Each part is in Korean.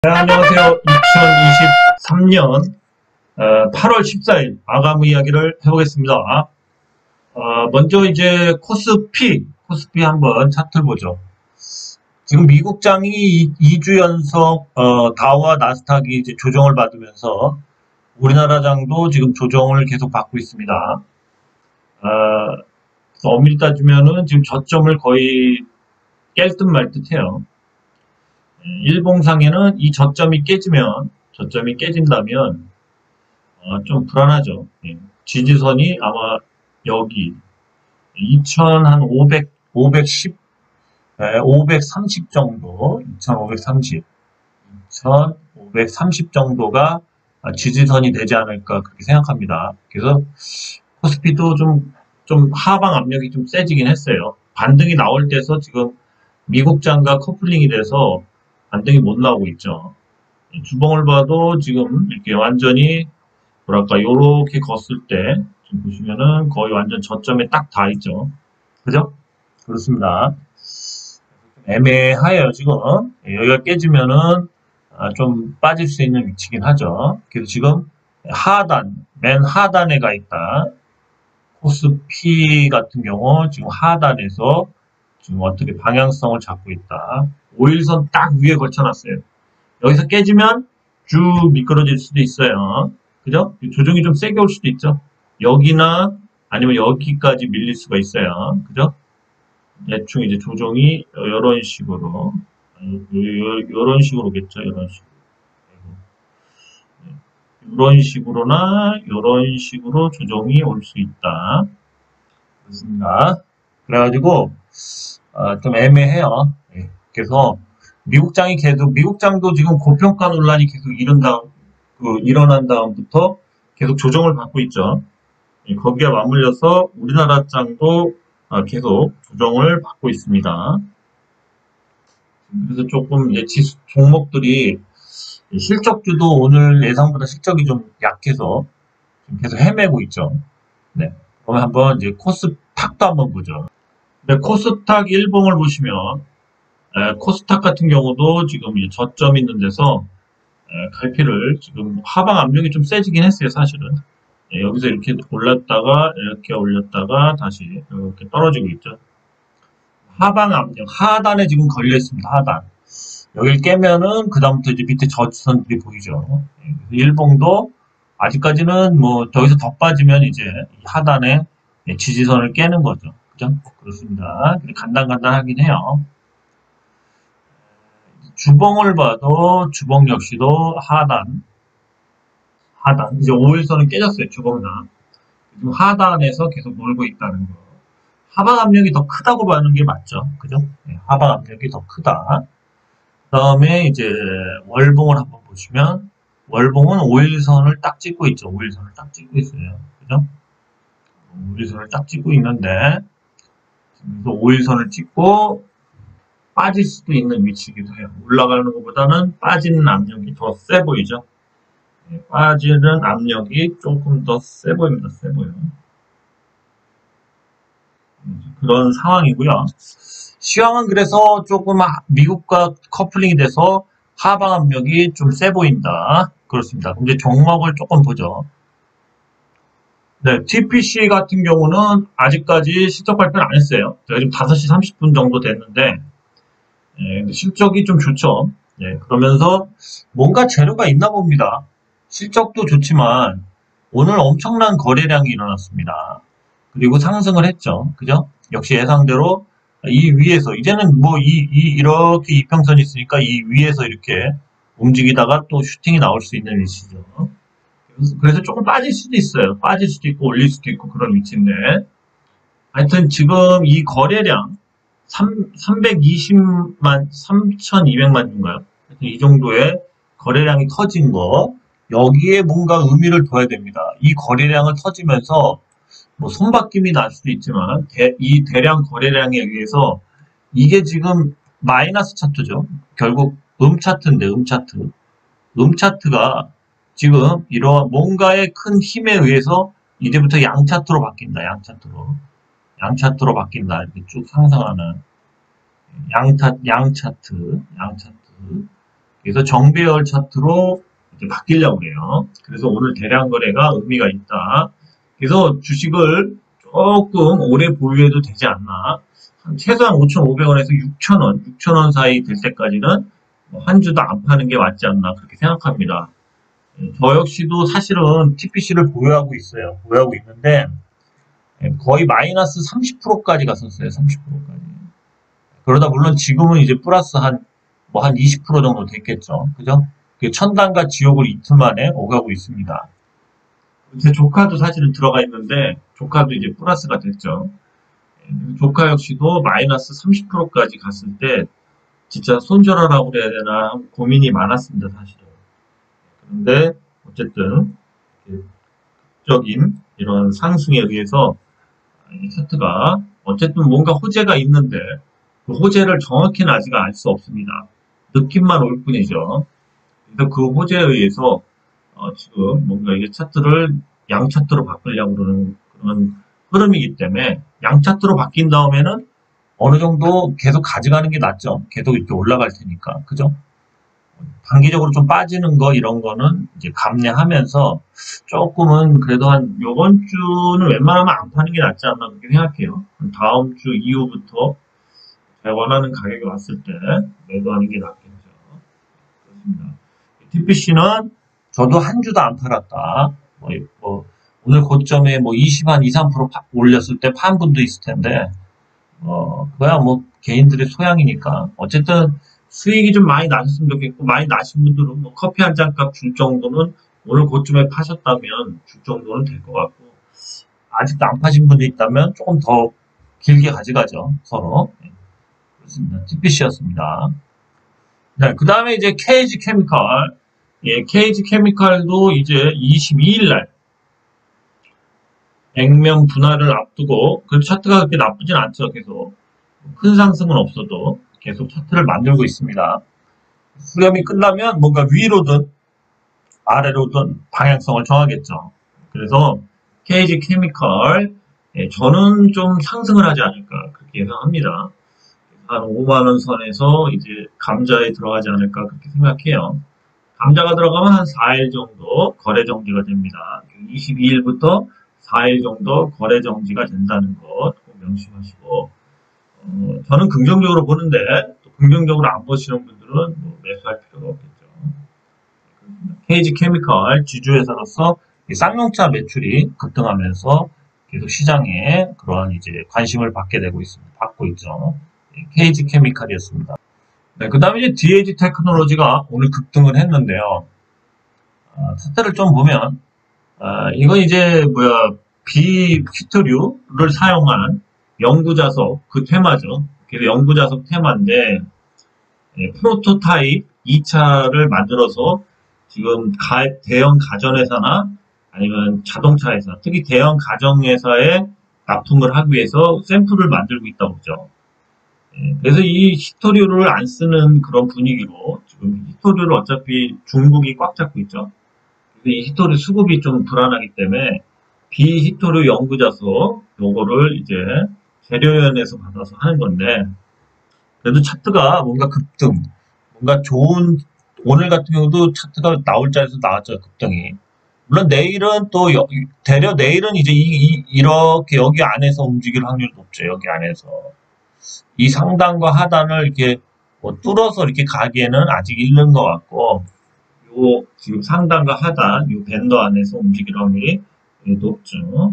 네, 안녕하세요. 2023년 8월 14일 마감 이야기를 해보겠습니다. 먼저 이제 코스피 한번 차트를 보죠. 지금 미국장이 2주 연속 다우와 나스닥이 이제 조정을 받으면서 우리나라 장도 지금 조정을 계속 받고 있습니다. 엄밀히 따지면은 지금 저점을 거의 깰 듯 말 듯해요. 일봉상에는 이 저점이 깨진다면 좀 불안하죠. 예. 지지선이 아마 여기 2,500, 510, 530 정도, 2,530, 2,530 정도가 지지선이 되지 않을까 그렇게 생각합니다. 그래서 코스피도 좀 하방 압력이 좀 세지긴 했어요. 반등이 나올 때서 지금 미국장과 커플링이 돼서 반등이 못 나오고 있죠. 주봉을 봐도 지금 이렇게 완전히 뭐랄까 요렇게 걷을 때 지금 보시면은 거의 완전 저점에 딱 닿아 있죠. 그죠? 그렇습니다. 애매해요 지금. 여기가 깨지면은 좀 빠질 수 있는 위치긴 하죠. 그래서 지금 맨 하단에 가 있다. 코스피 같은 경우 지금 하단에서 지금 어떻게 방향성을 잡고 있다. 5일선 딱 위에 걸쳐놨어요. 여기서 깨지면 쭉 미끄러질 수도 있어요. 그죠? 조정이 좀 세게 올 수도 있죠. 여기나 아니면 여기까지 밀릴 수가 있어요. 그죠? 대충 이제 조정이 이런 식으로, 이런 식으로겠죠. 이런 식으로. 이런 식으로나 이런 식으로 조정이 올 수 있다. 그렇습니다. 그래가지고 좀 애매해요. 예. 그래서 미국장도 지금 고평가 논란이 계속 일어난 다음부터 계속 조정을 받고 있죠. 예, 거기에 맞물려서 우리나라 장도 계속 조정을 받고 있습니다. 그래서 조금 이제 종목들이 실적주도 오늘 예상보다 실적이 좀 약해서 계속 헤매고 있죠. 네. 그러면 한번 이제 코스닥도 한번 보죠. 네, 코스닥 일봉을 보시면 코스닥 같은 경우도 지금 이제 저점 있는 데서 갈피를 지금 하방 압력이 좀 세지긴 했어요, 사실은. 여기서 이렇게 올랐다가 이렇게 올렸다가 다시 이렇게 떨어지고 있죠. 하방 압력, 하단에 지금 걸려 있습니다. 하단. 여기를 깨면은 그다음부터 이제 밑에 저지선들이 보이죠. 일봉도 아직까지는 뭐 저기서 더 빠지면 이제 하단에 지지선을 깨는 거죠. 그죠? 그렇습니다. 간단하긴 해요. 주봉을 봐도 주봉 역시도 하단 이제 5일선은 깨졌어요. 주봉은 지금 하단에서 계속 놀고 있다는 거. 하방 압력이 더 크다고 봐는 게 맞죠. 그죠? 네, 하방 압력이 더 크다. 그다음에 이제 월봉을 한번 보시면 월봉은 5일선을 딱 찍고 있죠. 5일선을 딱 찍고 있어요. 그죠? 5일선을 딱 찍고 있는데 그래서 5일선을 찍고 빠질 수도 있는 위치이기도 해요. 올라가는 것보다는 빠지는 압력이 더 세 보이죠. 네, 빠지는 압력이 조금 더 세 보입니다. 세 보여요. 그런 상황이고요. 시황은 그래서 조금 미국과 커플링이 돼서 하방 압력이 좀 세 보인다. 그렇습니다. 근데 종목을 조금 보죠. 네, TPC 같은 경우는 아직까지 실적 발표는 안 했어요. 제가 지금 5시 30분 정도 됐는데 실적이 좀 좋죠. 그러면서 뭔가 재료가 있나 봅니다. 실적도 좋지만 오늘 엄청난 거래량이 일어났습니다. 그리고 상승을 했죠. 그죠? 역시 예상대로 이 위에서 이제는 뭐 이렇게 이평선이 있으니까 이 위에서 이렇게 움직이다가 또 슈팅이 나올 수 있는 위치죠. 그래서 조금 빠질 수도 있어요. 빠질 수도 있고 올릴 수도 있고 그런 위치인데 하여튼 지금 이 거래량 320만, 3,200만 인가요? 이 정도의 거래량이 터진 거 여기에 뭔가 의미를 둬야 됩니다. 이 거래량을 터지면서 뭐 손바뀜이 날 수도 있지만 이 대량 거래량에 의해서 이게 지금 마이너스 차트죠. 결국 음차트인데 음차트가 지금 이런 뭔가의 큰 힘에 의해서 이제부터 양차트로 바뀐다. 양차트로 바뀐다. 이렇게 쭉 상승하는 양차트. 그래서 정배열 차트로 이제 바뀌려고 해요. 그래서 오늘 대량 거래가 의미가 있다. 그래서 주식을 조금 오래 보유해도 되지 않나. 최소한 5,500원에서 6,000원, 6,000원 사이 될 때까지는 한 주도 안 파는 게 맞지 않나 그렇게 생각합니다. 저 역시도 사실은 TPC를 보유하고 있어요. 보유하고 있는데 거의 마이너스 30%까지 갔었어요. 30%까지. 그러다 물론 지금은 이제 플러스 한 20% 정도 됐겠죠. 그죠? 그 천당과 지옥을 이틀 만에 오가고 있습니다. 제 조카도 사실은 들어가 있는데 조카도 이제 플러스가 됐죠. 조카 역시도 마이너스 30%까지 갔을 때 진짜 손절하라고 그래야 되나 고민이 많았습니다, 사실은. 그런데 어쨌든 적인 이런 상승에 의해서 이 차트가 어쨌든 뭔가 호재가 있는데 그 호재를 정확히는 아직 알 수 없습니다. 느낌만 올 뿐이죠. 그래서 그 호재에 의해서 지금 뭔가 이게 차트를 양 차트로 바꾸려고 그러는 그런 흐름이기 때문에 양 차트로 바뀐 다음에는 어느 정도 계속 가져가는 게 낫죠. 계속 이렇게 올라갈 테니까. 그죠? 단기적으로 좀 빠지는 거 이런 거는 이제 감내하면서 조금은 그래도 한 요번 주는 웬만하면 안 파는 게 낫지 않나 그렇게 생각해요. 다음 주 이후부터 제가 원하는 가격이 왔을 때 매도하는 게 낫겠죠. 그렇습니다. TPC는 저도 한 주도 안 팔았다. 오늘 고점에 20, 한 2, 3% 올렸을 때 판 분도 있을 텐데, 그거야 개인들의 소양이니까. 어쨌든 수익이 좀 많이 나셨으면 좋겠고, 많이 나신 분들은 커피 한 잔 값 줄 정도는 오늘 고점에 파셨다면 줄 정도는 될 것 같고, 아직도 안 파신 분이 있다면 조금 더 길게 가져가죠, 서로. 네, 그렇습니다. TPC였습니다. 네, 그 다음에 이제 KG 케미칼. 예, KG 케미칼도 이제 22일 날 액면 분할을 앞두고 그 차트가 그렇게 나쁘진 않죠. 계속 큰 상승은 없어도 계속 차트를 만들고 있습니다. 수렴이 끝나면 뭔가 위로든 아래로든 방향성을 정하겠죠. 그래서 KG 케미칼 저는 좀 상승을 하지 않을까 그렇게 예상합니다. 한 5만 원 선에서 이제 감자에 들어가지 않을까 그렇게 생각해요. 감자가 들어가면 한 4일 정도 거래 정지가 됩니다. 22일부터 4일 정도 거래 정지가 된다는 것 꼭 명심하시고 저는 긍정적으로 보는데 또 긍정적으로 안 보시는 분들은 매수할 필요가 없겠죠. KG 케미칼 지주회사로서 쌍용차 매출이 급등하면서 계속 시장에 그러한 이제 관심을 받게 되고 있습니다. 받고 있죠. KG 케미칼이었습니다. 네, 그 다음에 이제 DAG 테크놀로지가 오늘 급등을 했는데요. 차트를 좀 보면, 이건 이제, 비히토류를 사용한 연구자석, 그 테마죠. 그래서 연구자석 테마인데, 프로토타입 2차를 만들어서 지금 대형 가전회사나 아니면 자동차 회사, 특히 대형 가정회사에 납품을 하기 위해서 샘플을 만들고 있다고 그러죠. 그래서 이 히토류를 안 쓰는 그런 분위기로 지금 히토류를 어차피 중국이 꽉 잡고 있죠. 그래서 이 히토류 수급이 좀 불안하기 때문에 비히토류 연구자서 요거를 이제 재료연에서 받아서 하는 건데 그래도 차트가 뭔가 급등, 뭔가 좋은 오늘 같은 경우도 차트가 나올 자리에서 나왔죠 급등이. 물론 내일은 또 대려 내일은 이제 이렇게 여기 안에서 움직일 확률이 높죠 여기 안에서. 이 상단과 하단을 이렇게 뚫어서 이렇게 가기에는 아직 이른 것 같고, 요 지금 상단과 하단, 요 밴더 안에서 움직일 확률이 높죠.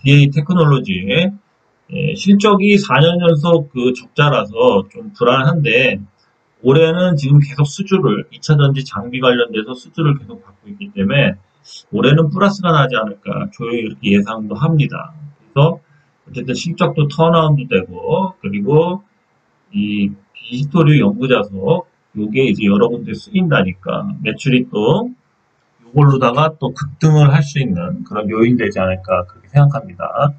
DA 테크놀로지 실적이 4년 연속 그 적자라서 좀 불안한데 올해는 지금 계속 수주를 2차전지 장비 관련돼서 수주를 계속 받고 있기 때문에 올해는 플러스가 나지 않을까 조용히 이렇게 예상도 합니다. 그래서 어쨌든 실적도 턴어라운드 되고 그리고 이 비히토류 연구자석 요게 이제 여러 군데 쓰인다니까 매출이 또 이걸로다가 또 급등을 할 수 있는 그런 요인 되지 않을까 그렇게 생각합니다.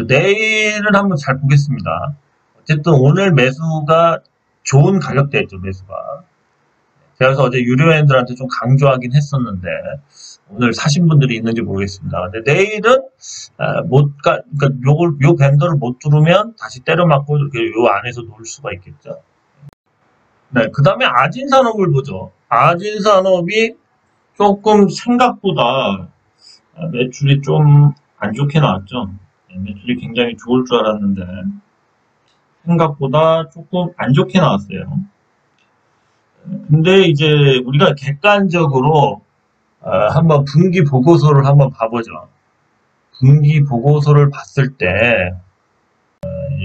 내일은 한번 잘 보겠습니다. 어쨌든 오늘 매수가 좋은 가격대였죠 매수가. 제가 그래서 어제 유료인들한테 좀 강조하긴 했었는데 오늘 사신 분들이 있는지 모르겠습니다. 근데 내일은 그러니까 요 밴더를 못 뚫으면 다시 때려 맞고 요 안에서 놀 수가 있겠죠. 네, 그 다음에 아진산업을 보죠. 아진산업이 조금 생각보다 매출이 좀 안 좋게 나왔죠. 네, 매출이 굉장히 좋을 줄 알았는데 생각보다 조금 안 좋게 나왔어요. 근데 이제 우리가 객관적으로 한번 분기 보고서를 한번 봐보죠. 분기 보고서를 봤을 때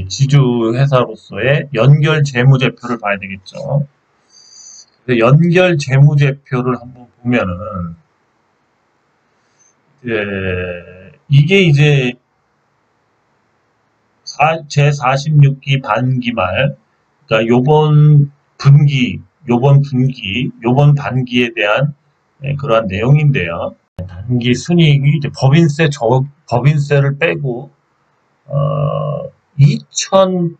지주 회사로서의 연결 재무제표를 봐야 되겠죠. 연결 재무제표를 한번 보면은 이게 이제 제 46기 반기 말, 그러니까 요번 반기에 대한 그러한 내용인데요. 단기 순이익이 이제 법인세를 빼고, 2천억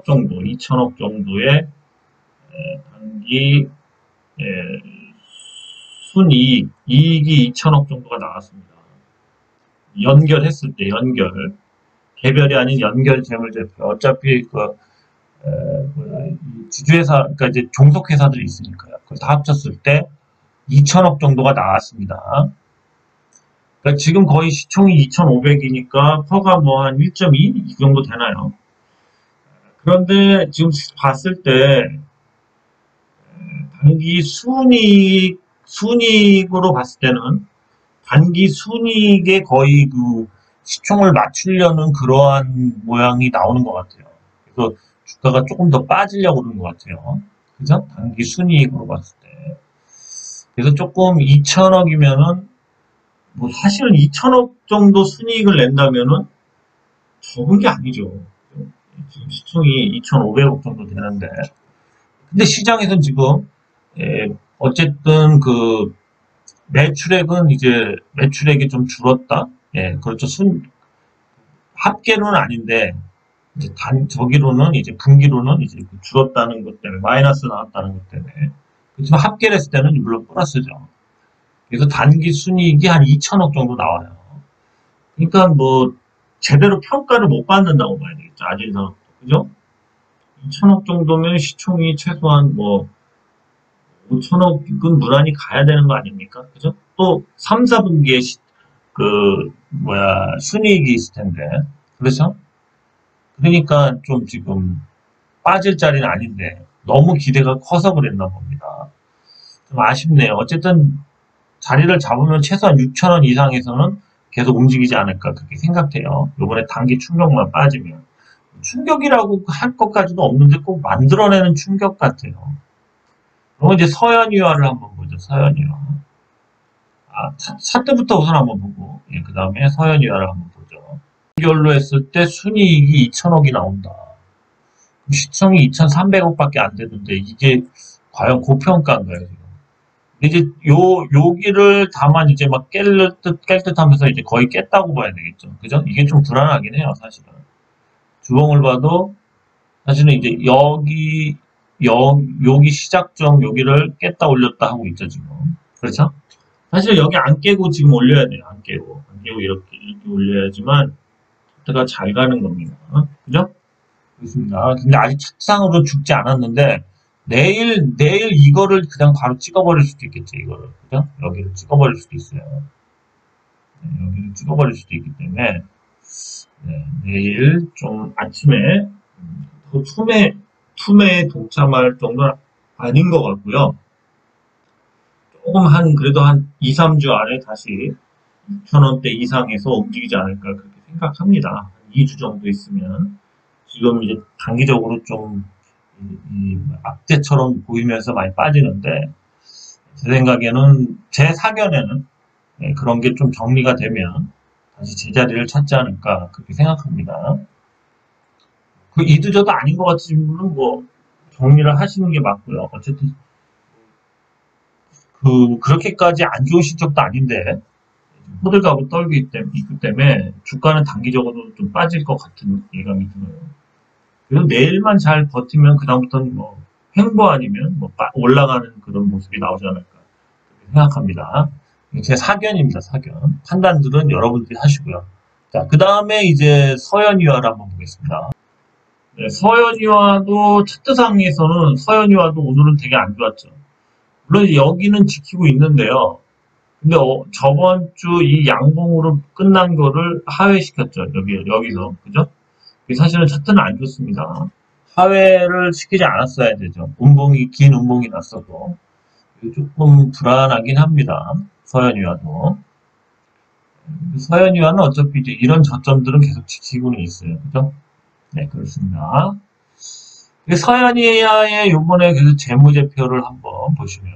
정도, 2천억 정도의 단기 이익이 2천억 정도가 나왔습니다. 연결했을 때, 개별이 아닌 연결 재물제표. 어차피 지주회사, 그러니까 이제 종속회사들이 있으니까요. 그걸 다 합쳤을 때 2천억 정도가 나왔습니다. 그러니까 지금 거의 시총이 2,500이니까 퍼가 뭐 한 1.2? 이 정도 되나요? 그런데 지금 봤을 때 단기 순이익으로 봤을 때는 단기 순이익에 거의 그 시총을 맞추려는 그러한 모양이 나오는 것 같아요. 그래서 주가가 조금 더 빠지려고 그러는 것 같아요. 그죠? 단기 순이익으로 봤을 때. 그래서 조금 2천억이면은 뭐 사실은 2천억 정도 순이익을 낸다면은 적은 게 아니죠. 지금 시총이 2,500억 정도 되는데. 근데 시장에서는 지금 어쨌든 그 매출액은 이제 매출액이 좀 줄었다. 예, 그렇죠. 합계로는 아닌데 이제 저기로는 이제 분기로는 이제 줄었다는 것 때문에 마이너스 나왔다는 것 때문에 그렇지만 합계를 했을 때는 물론 플러스죠. 그래서 단기 순이익이 한 2천억 정도 나와요. 그러니까 뭐 제대로 평가를 못 받는다고 봐야 되겠죠. 아직은 그죠? 2천억 정도면 시총이 최소한 뭐 5천억은 무난히 가야 되는 거 아닙니까? 그죠? 또 3, 4분기에 순이익이 있을 텐데. 그렇죠? 그러니까 좀 지금 빠질 자리는 아닌데 너무 기대가 커서 그랬나 봅니다. 좀 아쉽네요. 어쨌든 자리를 잡으면 최소한 6천원 이상에서는 계속 움직이지 않을까 그렇게 생각해요. 요번에 단기 충격만 빠지면. 충격이라고 할 것까지도 없는데 꼭 만들어내는 충격 같아요. 그럼 이제 서현유화를 한번 보죠. 서현유화. 차트부터 우선 한번 보고, 그 다음에 서현유화를 한번 보죠. 결로 했을 때 순이익이 2천억이 나온다. 시총이 2,300억밖에 안 되는데 이게 과연 고평가인가요, 지금? 이제 여기를 다만 이제 막 깰 듯 하면서 이제 거의 깼다고 봐야 되겠죠. 그죠? 이게 좀 불안하긴 해요, 사실은. 주봉을 봐도 사실은 이제 여기 시작점 여기를 깼다 올렸다 하고 있죠, 지금. 그렇죠? 사실 여기 안 깨고 지금 올려야 돼요. 안 깨고 이렇게 올려야지만 차트가 잘 가는 겁니다. 그죠? 그렇습니다. 근데 아직 착상으로 죽지 않았는데 내일 이거를 그냥 바로 찍어버릴 수도 있겠죠. 이거를 그죠? 여기를 찍어버릴 수도 있어요. 네, 여기를 찍어버릴 수도 있기 때문에 내일 좀 아침에 그 투매에 동참할 정도는 아닌 것 같고요. 조금 그래도 한 2, 3주 안에 다시 6천원대 이상에서 움직이지 않을까 그렇게 생각합니다. 2주 정도 있으면. 지금 이제 단기적으로 좀 악재처럼 보이면서 많이 빠지는데, 제 생각에는, 제 사견에는 그런 게 좀 정리가 되면 다시 제자리를 찾지 않을까 그렇게 생각합니다. 그 이두저도 아닌 것 같으면 뭐 정리를 하시는 게 맞고요. 어쨌든 그렇게까지 안 좋은 실적도 아닌데 호들갑을 떨기 때문에 주가는 단기적으로 좀 빠질 것 같은 예감이 들어요. 그리고 내일만 잘 버티면 그다음부터는 뭐 횡보 아니면 뭐 올라가는 그런 모습이 나오지 않을까 생각합니다. 제 사견입니다. 사견. 판단들은 여러분들이 하시고요. 자, 그 다음에 이제 서현유화를 한번 보겠습니다. 네, 서현이와도 차트상에서는 서현이와도 오늘은 되게 안 좋았죠. 물론 여기는 지키고 있는데요. 근데 저번 주 이 양봉으로 끝난 거를 하회시켰죠. 여기서. 그죠? 사실은 차트는 안 좋습니다. 하회를 시키지 않았어야 되죠. 긴 운봉이 났어도. 조금 불안하긴 합니다. 서현이와도. 서현이와는 어차피 이제 이런 저점들은 계속 지키고는 있어요. 그죠? 네, 그렇습니다. 서현이와의 요번에 그래서 재무제표를 한번 보시면,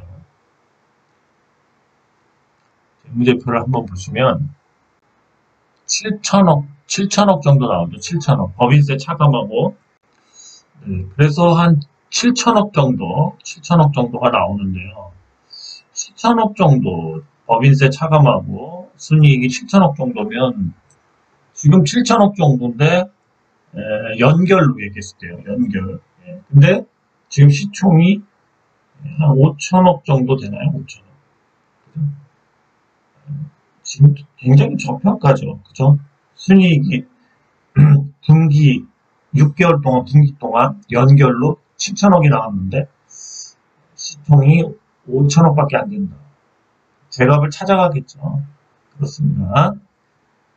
재무제표를 한번 보시면, 7천억 정도 나오죠. 7천억. 법인세 차감하고. 네, 그래서 한 7천억 정도가 나오는데요. 7천억 정도 법인세 차감하고 순이익이 7천억 정도면 지금 7천억 정도인데 연결로 얘기했을 때요. 연결. 예, 근데 지금 시총이 한 5천억 정도 되나요? 5천억. 그죠? 지금 굉장히 저평가죠. 그죠? 순이익이 분기 6개월 동안 분기 동안 연결로 7천억이 나왔는데 시총이 5천억밖에 안 된다. 제값을 찾아가겠죠. 그렇습니다.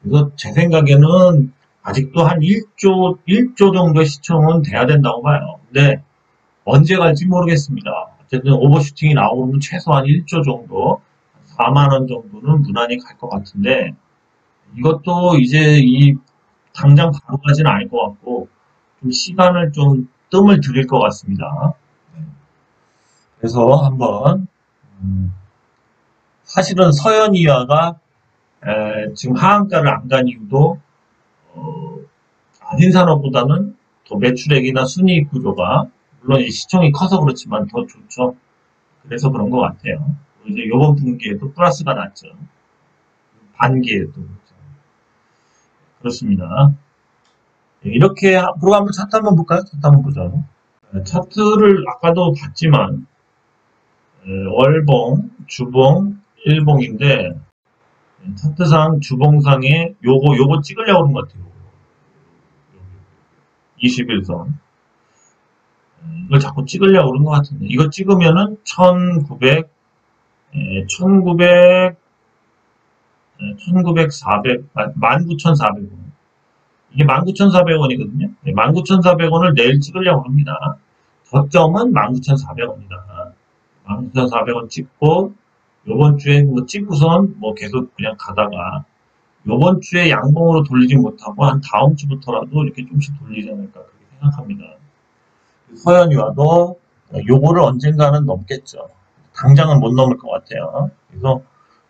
그래서 제 생각에는 아직도 한 1조 정도의 시총은 돼야 된다고 봐요. 근데 언제 갈지 모르겠습니다. 어쨌든 오버슈팅이 나오면 최소한 1조 정도, 4만 원 정도는 무난히 갈 것 같은데 이것도 이제 당장 바로 가지는 않을 것 같고 좀 시간을 좀 뜸을 들일 것 같습니다. 그래서 한번 사실은 서현이와가 지금 하한가를 안 간 이유도 아진산업보다는 더 매출액이나 순이익 구조가 물론 이 시총이 커서 그렇지만 더 좋죠. 그래서 그런 것 같아요. 이제 이번 분기에도 플러스가 났죠. 반기에도 그렇습니다. 이렇게 앞으로 한번 차트 한번 볼까요? 차트 한번 보죠. 차트를 아까도 봤지만 월봉, 주봉, 일봉인데 차트상 주봉상에 요거 찍으려고 하는 것 같아요. 21선. 이걸 자꾸 찍으려고 그런 것 같은데 이거 찍으면은 1900, 400, 19,400원. 이게 19,400원이거든요. 19,400원을 내일 찍으려고 합니다. 저점은 19,400원이다. 19,400원 찍고 요번 주에 뭐 찍고선 뭐 계속 그냥 가다가 요번 주에 양봉으로 돌리지 못하고 한 다음 주부터라도 이렇게 조금씩 돌리지 않을까 그렇게 생각합니다. 서현이와도 요거를 언젠가는 넘겠죠. 당장은 못 넘을 것 같아요. 그래서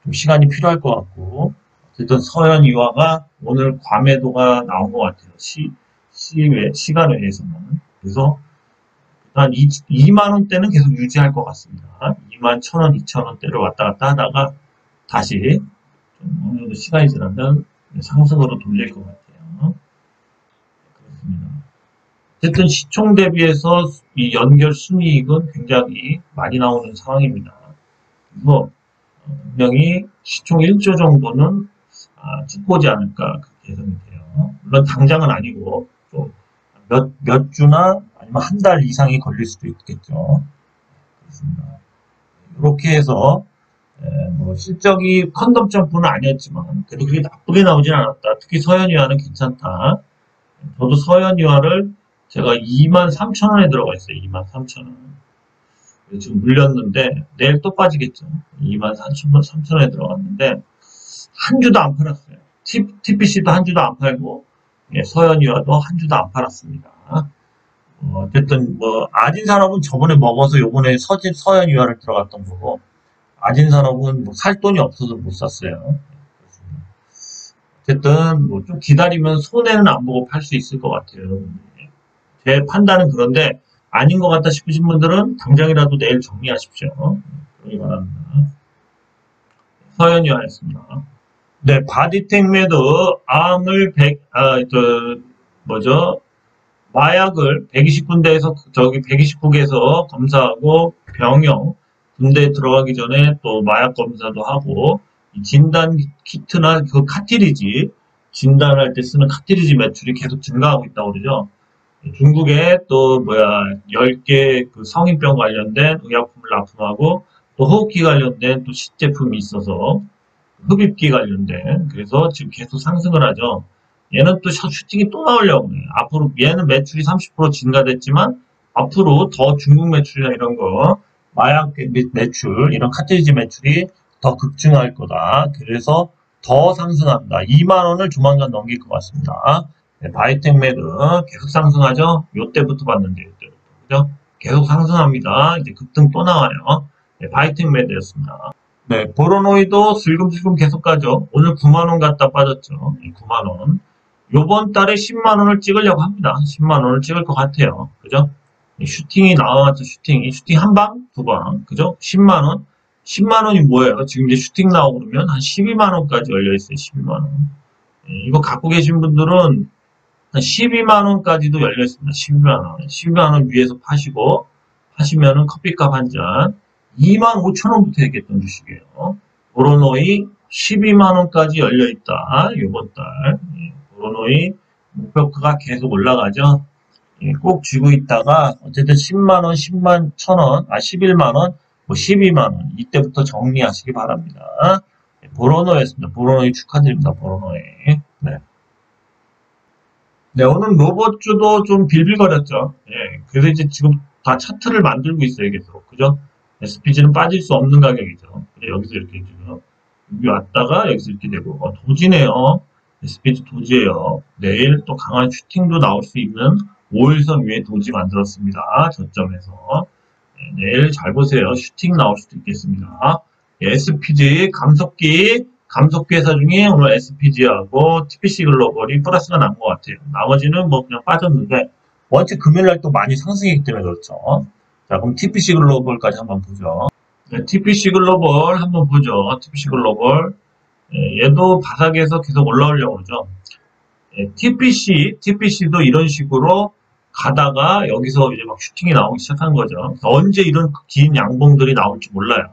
좀 시간이 필요할 것 같고 어쨌든 서현이와가 오늘 과매도가 나온 것 같아요. 시간 외에서는. 그래서 한 2만 원대는 계속 유지할 것 같습니다. 2만 1,000원, 2,000원대를 왔다 갔다 하다가 다시 좀 어느 정도 시간이 지나면 상승으로 돌릴 것 같아요. 그렇습니다. 어쨌든 시총 대비해서 이 연결 순이익은 굉장히 많이 나오는 상황입니다. 그래서 분명히 시총 1조 정도는 찍고 오지 않을까 그렇게 예상이 돼요. 물론 당장은 아니고 좀 몇 주나 아니면 한 달 이상이 걸릴 수도 있겠죠. 그렇습니다. 이렇게 해서 뭐 실적이 컨덤 점프는 아니었지만 그래도 그게 나쁘게 나오진 않았다. 특히 서현이와는 괜찮다. 저도 서현이와를 제가 23,000원에 들어가 있어요. 23,000원. 지금 물렸는데 내일 또 빠지겠죠. 23,000원에 들어갔는데 한 주도 안 팔았어요. TPC도 한 주도 안 팔고 서현이와도 한 주도 안 팔았습니다. 어쨌든 뭐 아진산업은 저번에 먹어서 요번에 서현이와를 들어갔던 거고 아진산업은 뭐 살 돈이 없어서 못 샀어요. 어쨌든 뭐 좀 기다리면 손해는 안 보고 팔 수 있을 것 같아요. 제 판단은 그런데 아닌 것 같다 싶으신 분들은 당장이라도 내일 정리하십시오. 그러기 바랍니다. 서현이와였습니다. 네, 바디텍 매드 암을 마약을 129군데에서 저기 129개에서 검사하고 병영 군대에 들어가기 전에 또 마약 검사도 하고 진단 키트나 그 카트리지 진단할 때 쓰는 카트리지 매출이 계속 증가하고 있다고 그러죠. 중국에 또 뭐야 10개 그 성인병 관련된 의약품을 납품하고 또 호흡기 관련된 또 신제품이 있어서 흡입기 관련된 그래서 지금 계속 상승을 하죠. 얘는 또 슈팅이 또 나오려고 해요. 앞으로 얘는 매출이 30% 증가됐지만 앞으로 더 중국 매출이나 이런 거 마약 매출 이런 카트리지 매출이 더 급증할 거다. 그래서 더 상승한다. 2만 원을 조만간 넘길 것 같습니다. 네, 바이텍 매드 계속 상승하죠. 요때부터 봤는데 요때부터 그죠? 계속 상승합니다. 이제 급등 또 나와요. 네, 바이텍 매드였습니다. 네, 보로노이도 슬금슬금 계속 가죠. 오늘 9만 원 갔다 빠졌죠. 9만 원. 요번 달에 10만 원을 찍으려고 합니다. 10만 원을 찍을 것 같아요. 그죠? 슈팅이 나왔죠. 슈팅 한 방, 두 방. 그죠? 10만 원. 10만 원이 뭐예요? 지금 이제 슈팅 나오고 그러면 한 12만 원까지 열려 있어요. 12만 원. 이거 갖고 계신 분들은 한 12만 원까지도 열려 있습니다. 12만 원. 12만 원 위에서 파시면은 커피값 한 잔. 2만 5천 원부터 얘기했던 주식이에요. 보로노이 12만 원까지 열려 있다. 이번 달. 보로노이 목표가가 계속 올라가죠. 꼭 쥐고 있다가 어쨌든 10만 원, 10만 1,000원, 11만 원, 뭐 12만 원 이때부터 정리하시기 바랍니다. 보로노였습니다. 보로노이 축하드립니다. 보로노이. 네. 네, 오늘 로봇주도 좀 빌빌거렸죠. 예, 그래서 이제 지금 다 차트를 만들고 있어요, 계속. 그죠? SPG는 빠질 수 없는 가격이죠. 여기서 이렇게 지금 여기 왔다가 여기서 이렇게 되고 도지네요. SPG 도지예요. 내일 또 강한 슈팅도 나올 수 있는 5일선 위에 도지 만들었습니다. 저점에서 내일 잘 보세요. 슈팅 나올 수도 있겠습니다. SPG 감속기 회사 중에 오늘 SPG하고 TPC 글로벌이 플러스가 난 것 같아요. 나머지는 뭐 그냥 빠졌는데 원체 금요일날 또 많이 상승했기 때문에 그렇죠. 자, 그럼 TPC 글로벌까지 한번 보죠. 네, TPC 글로벌 한번 보죠. TPC 글로벌. 얘도 바닥에서 계속 올라오려고 그러죠. TPC도 이런 식으로 가다가 여기서 이제 막 슈팅이 나오기 시작한 거죠. 언제 이런 긴 양봉들이 나올지 몰라요.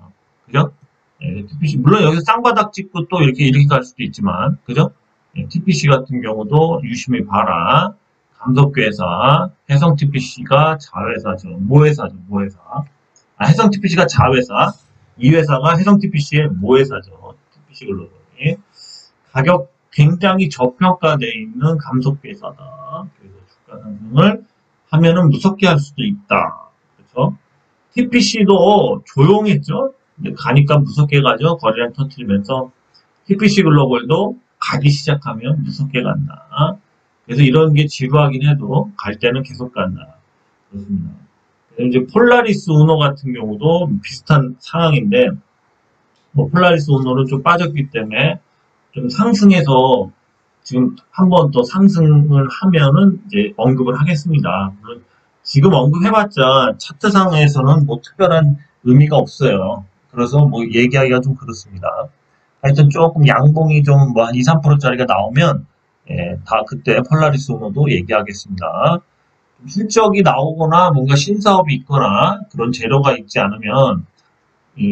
그죠? TPC, 물론 여기서 쌍바닥 찍고 또 이렇게 갈 수도 있지만, 그죠? TPC 같은 경우도 유심히 봐라. 감속회사, 해성 TPC가 자회사죠. 모회사죠, 모회사. 해성 TPC가 자회사, 이 회사가 해성 TPC의 모회사죠. TPC 글로벌이. 가격 굉장히 저평가되어 있는 감속회사다. 그래서 주가 상승을 하면은 무섭게 할 수도 있다. 그렇죠? TPC도 조용했죠? 근데 가니까 무섭게 가죠. 거래량 터뜨리면서. TPC 글로벌도 가기 시작하면 무섭게 간다. 그래서 이런 게 지루하긴 해도 갈 때는 계속 간다. 그렇습니다. 이제 폴라리스 우노 같은 경우도 비슷한 상황인데, 뭐 폴라리스 우노는 좀 빠졌기 때문에 좀 상승해서 지금 한 번 더 상승을 하면은 이제 언급을 하겠습니다. 물론 지금 언급해봤자 차트상에서는 뭐 특별한 의미가 없어요. 그래서 뭐 얘기하기가 좀 그렇습니다. 하여튼 조금 양봉이 좀 뭐 한 2, 3%짜리가 나오면 다 그때 폴라리스 우노도 얘기하겠습니다. 실적이 나오거나 뭔가 신사업이 있거나 그런 재료가 있지 않으면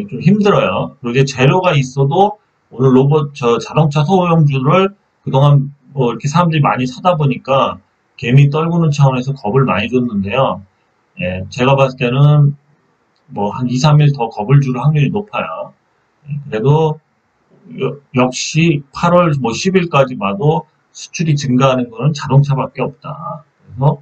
좀 힘들어요. 그리고 이제 재료가 있어도 오늘 로봇 자동차 소형주를 그동안 뭐 이렇게 사람들이 많이 사다 보니까 개미 떨구는 차원에서 겁을 많이 줬는데요. 제가 봤을 때는 뭐 한 2, 3일 더 겁을 줄 확률이 높아요. 그래도 역시 8월 뭐 10일까지 봐도 수출이 증가하는 것은 자동차밖에 없다. 그래서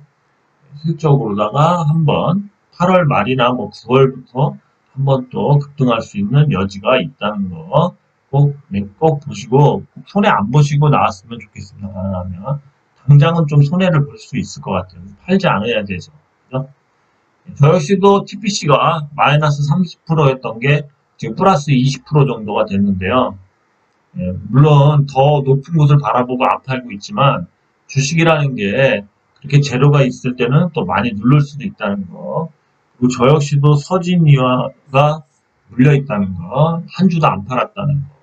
실적으로다가 한번 8월 말이나 뭐 9월부터 한번 또 급등할 수 있는 여지가 있다는 거 꼭 보시고 손해 안 보시고 나왔으면 좋겠습니다. 가능하면 당장은 좀 손해를 볼 수 있을 것 같아요. 팔지 않아야 되죠. 그죠? 저 역시도 TPC가 마이너스 30%였던 게 지금 플러스 20% 정도가 됐는데요. 물론 더 높은 곳을 바라보고 안 팔고 있지만 주식이라는 게 그렇게 재료가 있을 때는 또 많이 누를 수도 있다는 거. 그리고 저 역시도 서진이와가 물려 있다는 거. 한 주도 안 팔았다는 거.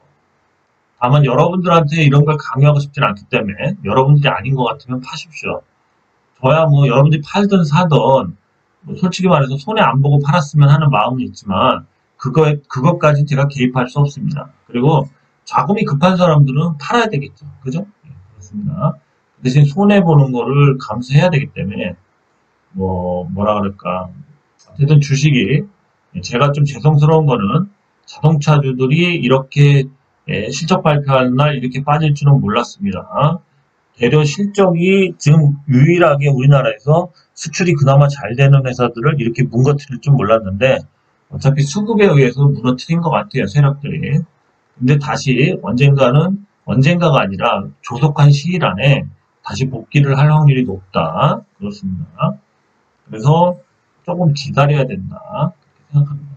다만 여러분들한테 이런 걸 강요하고 싶진 않기 때문에 여러분들이 아닌 것 같으면 파십시오. 저야 뭐 여러분들이 팔든 사든 뭐 솔직히 말해서 손해 안 보고 팔았으면 하는 마음은 있지만 그것까지 제가 개입할 수 없습니다. 그리고 자금이 급한 사람들은 팔아야 되겠죠. 그죠? 그렇습니다. 대신 손해 보는 거를 감수해야 되기 때문에 뭐라 그럴까. 어쨌든 주식이, 제가 좀 죄송스러운 거는 자동차주들이 이렇게 실적 발표하는 날 이렇게 빠질 줄은 몰랐습니다. 대려 실적이 지금 유일하게 우리나라에서 수출이 그나마 잘 되는 회사들을 이렇게 뭉거트릴 줄 몰랐는데 어차피 수급에 의해서 무너뜨린 것 같아요, 세력들이. 근데 다시 언젠가가 아니라 조속한 시일 안에 다시 복귀를 할 확률이 높다. 그렇습니다. 그래서 조금 기다려야 된다. 그렇게 생각합니다.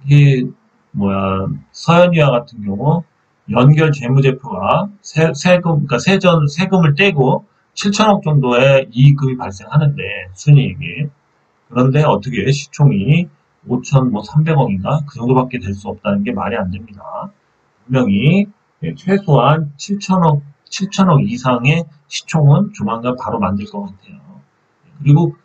특히 서현이와 같은 경우 연결 재무제표가 그러니까 세금을 떼고 7천억 정도의 이익금이 발생하는데 순이익이. 그런데 어떻게 시총이 5천 300억인가 그 정도밖에 될 수 없다는 게 말이 안 됩니다. 분명히 최소한 7천억 이상의 시총은 조만간 바로 만들 것 같아요. 그리고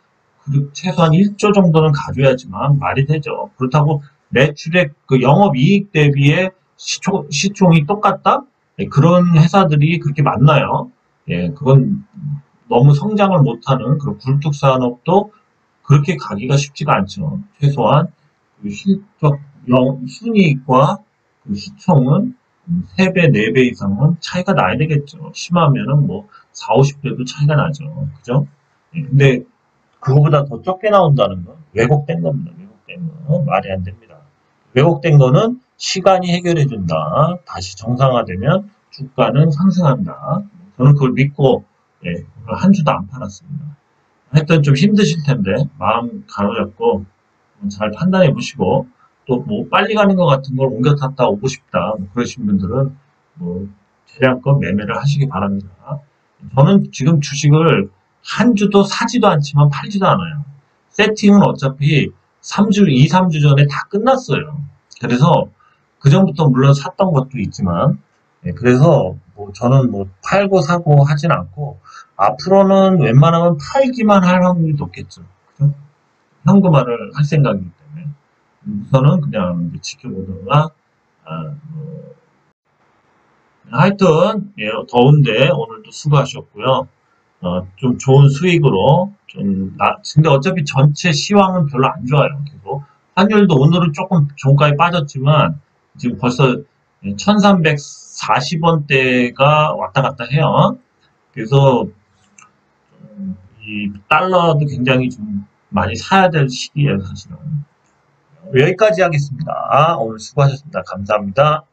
최소한 1조 정도는 가져야지만 말이 되죠. 그렇다고 매출액 그 영업이익 대비의 시총이 똑같다? 그런 회사들이 그렇게 많나요? 예, 그건 너무 성장을 못하는 그런 굴뚝산업도 그렇게 가기가 쉽지가 않죠. 최소한 그 실적 순이익과 그 시총은 3배, 4배 이상은 차이가 나야 되겠죠. 심하면은 4, 50배도 차이가 나죠. 그죠? 예, 근데 그거보다 더 적게 나온다는 건 왜곡된 겁니다. 왜곡된 거. 말이 안 됩니다. 왜곡된 거는 시간이 해결해 준다. 다시 정상화되면 주가는 상승한다. 저는 그걸 믿고 한 주도 안 팔았습니다. 하여튼 좀 힘드실 텐데 마음 가로잡고 잘 판단해 보시고 또 빨리 가는 것 같은 걸 옮겨 탔다 오고 싶다 그러신 분들은 대량권 매매를 하시기 바랍니다. 저는 지금 주식을 한 주도 사지도 않지만 팔지도 않아요. 세팅은 어차피 3주, 2, 3주 전에 다 끝났어요. 그래서 그 전부터 물론 샀던 것도 있지만 그래서 저는 팔고 사고 하진 않고 앞으로는 웬만하면 팔기만 할 확률이 높겠죠. 그죠? 현금화를 할 생각이기 때문에 우선은 그냥 지켜보다가 하여튼 더운데 오늘도 수고하셨고요. 좀 좋은 수익으로 근데 어차피 전체 시황은 별로 안 좋아요. 계속 환율도 오늘은 조금 종가에 빠졌지만 지금 벌써 1340원대가 왔다 갔다 해요. 그래서 이 달러도 굉장히 좀 많이 사야 될 시기예요, 사실은. 여기까지 하겠습니다. 오늘 수고하셨습니다. 감사합니다.